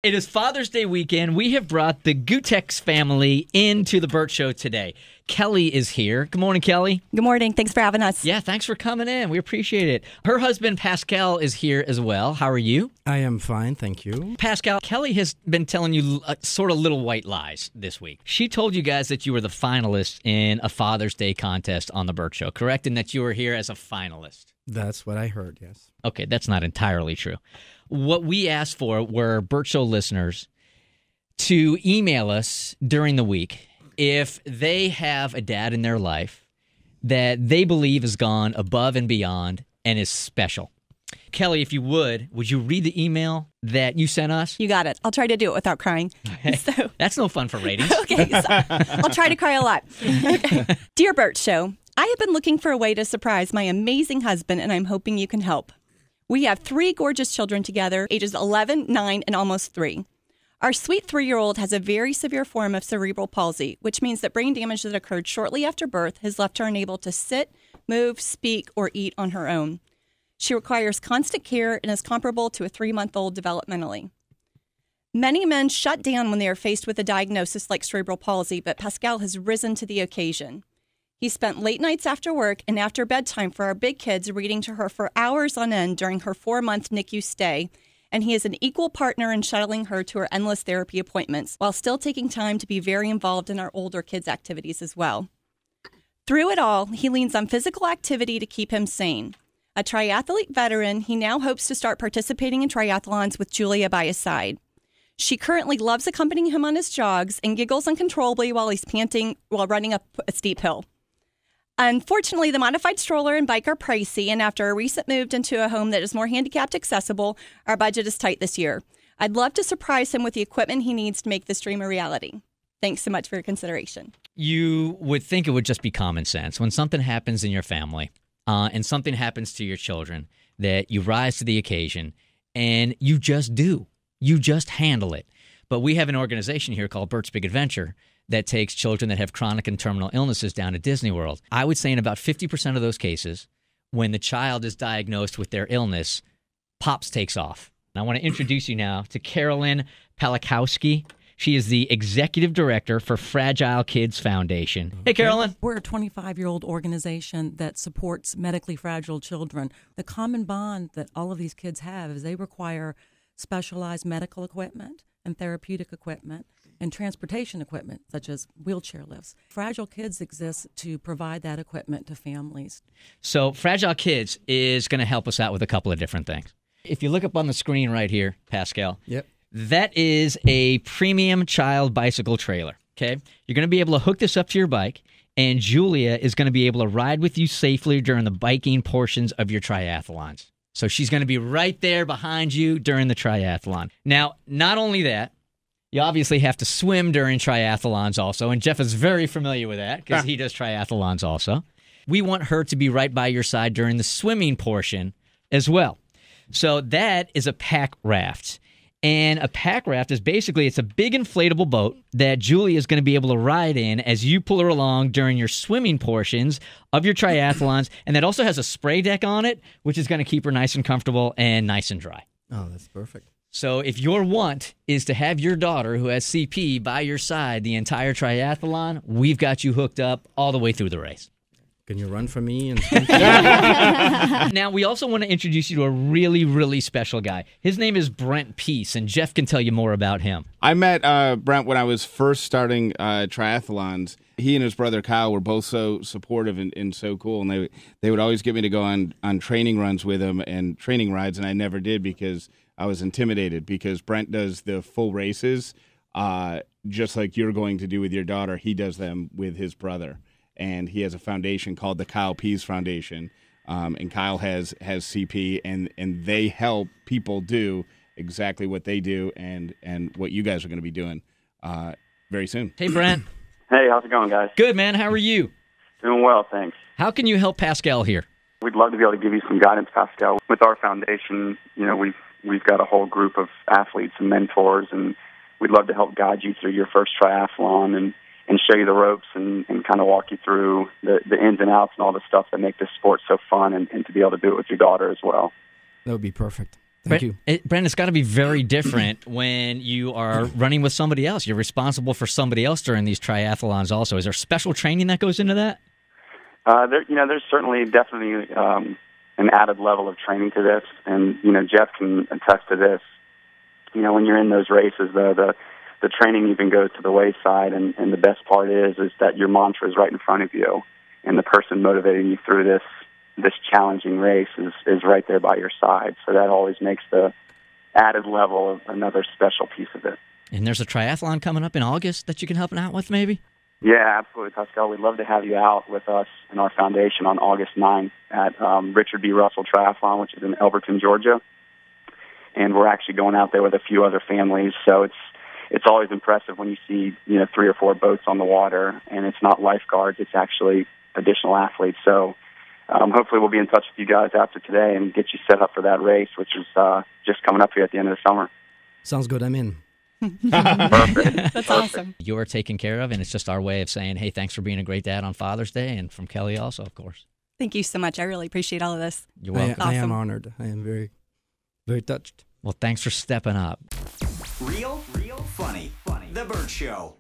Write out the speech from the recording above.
It is Father's Day weekend. We have brought the Gutex family into the Bert Show today. Kelly is here. Good morning, Kelly. Good morning. Thanks for having us. Yeah, thanks for coming in. We appreciate it. Her husband, Pascal, is here as well. How are you? I am fine, thank you. Pascal, Kelly has been telling you sort of little white lies this week. She told you guys that you were the finalists in a Father's Day contest on the Bert Show, correct? And that you were here as a finalist. That's what I heard, yes. Okay, that's not entirely true. What we asked for were Bert Show listeners to email us during the week if they have a dad in their life that they believe has gone above and beyond and is special. Kelly, if you would you read the email that you sent us? You got it. I'll try to do it without crying. So, that's no fun for ratings. Okay, so I'll try to cry a lot. Okay. Dear Bert Show, I have been looking for a way to surprise my amazing husband, and I'm hoping you can help. We have 3 gorgeous children together, ages 11, 9, and almost 3. Our sweet 3-year-old has a very severe form of cerebral palsy, which means that brain damage that occurred shortly after birth has left her unable to sit, move, speak, or eat on her own. She requires constant care and is comparable to a 3-month-old developmentally. Many men shut down when they are faced with a diagnosis like cerebral palsy, but Pascal has risen to the occasion. He spent late nights after work and after bedtime for our big kids, reading to her for hours on end during her 4-month NICU stay, and he is an equal partner in shuttling her to her endless therapy appointments, while still taking time to be very involved in our older kids' activities as well. Through it all, he leans on physical activity to keep him sane. A triathlete veteran, he now hopes to start participating in triathlons with Julia by his side. She currently loves accompanying him on his jogs and giggles uncontrollably while he's panting while running up a steep hill. Unfortunately, the modified stroller and bike are pricey, and after a recent move into a home that is more handicapped accessible, our budget is tight this year. I'd love to surprise him with the equipment he needs to make this dream a reality. Thanks so much for your consideration. You would think it would just be common sense. When something happens in your family and something happens to your children, that you rise to the occasion and you just do. You just handle it. But we have an organization here called Bert's Big Adventure that takes children that have chronic and terminal illnesses down to Disney World. I would say in about 50% of those cases, when the child is diagnosed with their illness, Pops takes off. And I want to introduce you now to Carolyn Palikowski. She is the executive director for Fragile Kids Foundation. Hey, Carolyn. We're a 25-year-old organization that supports medically fragile children. The common bond that all of these kids have is they require specialized medical equipment and therapeutic equipment and transportation equipment, such as wheelchair lifts. Fragile Kids exists to provide that equipment to families. So Fragile Kids is going to help us out with a couple of different things. If you look up on the screen right here, Pascal, Yep. that is a premium child bicycle trailer, okay? You're going to be able to hook this up to your bike, and Julia is going to be able to ride with you safely during the biking portions of your triathlons. So she's going to be right there behind you during the triathlon. Now, not only that, you obviously have to swim during triathlons also, and Jeff is very familiar with that because he does triathlons also. We want her to be right by your side during the swimming portion as well. So that is a pack raft. And a pack raft is basically, it's a big inflatable boat that Julie is going to be able to ride in as you pull her along during your swimming portions of your triathlons. And that also has a spray deck on it, which is going to keep her nice and comfortable and nice and dry. Oh, that's perfect. So if your want is to have your daughter who has CP by your side the entire triathlon, we've got you hooked up all the way through the race. Can you run for me? Now, we also want to introduce you to a really, really special guy. His name is Brent Peace, and Jeff can tell you more about him. I met Brent when I was first starting triathlons. He and his brother Kyle were both so supportive and so cool, and they would always get me to go on training runs with him and training rides, and I never did because I was intimidated because Brent does the full races just like you're going to do with your daughter. He does them with his brother. And he has a foundation called the Kyle Pease Foundation, and Kyle has CP, and they help people do exactly what they do and what you guys are going to be doing very soon. Hey, Brent. Hey, how's it going, guys? Good, man. How are you? Doing well, thanks. How can you help Pascal here? We'd love to be able to give you some guidance, Pascal. With our foundation, we've got a whole group of athletes and mentors, and we'd love to help guide you through your first triathlon and show you the ropes and kind of walk you through the ins and outs and all the stuff that make this sport so fun and to be able to do it with your daughter as well. That would be perfect. Thank you. Brent, it's got to be very different when you are running with somebody else. You're responsible for somebody else during these triathlons also. Is there special training that goes into that? There's certainly definitely an added level of training to this, and Jeff can attest to this. When you're in those races, the training even goes to the wayside, and the best part is that your mantra is right in front of you, and the person motivating you through this challenging race is right there by your side. So that always makes the added level of another special piece of it. And there's a triathlon coming up in August that you can help out with, maybe? Yeah, absolutely, Pascal. We'd love to have you out with us and our foundation on August 9th at Richard B. Russell Triathlon, which is in Elberton, Georgia. And we're actually going out there with a few other families. So it's always impressive when you see 3 or 4 boats on the water, and it's not lifeguards; it's actually additional athletes. So hopefully we'll be in touch with you guys after today and get you set up for that race, which is just coming up here at the end of the summer. Sounds good. I'm in. Perfect. That's awesome. You are taken care of, and it's just our way of saying, hey, thanks for being a great dad on Father's Day, and from Kelly also, of course. Thank you so much. I really appreciate all of this. You're welcome. I am Awesome. honored. I am very, very touched. Well, thanks for stepping up. Real, funny. The Bert Show.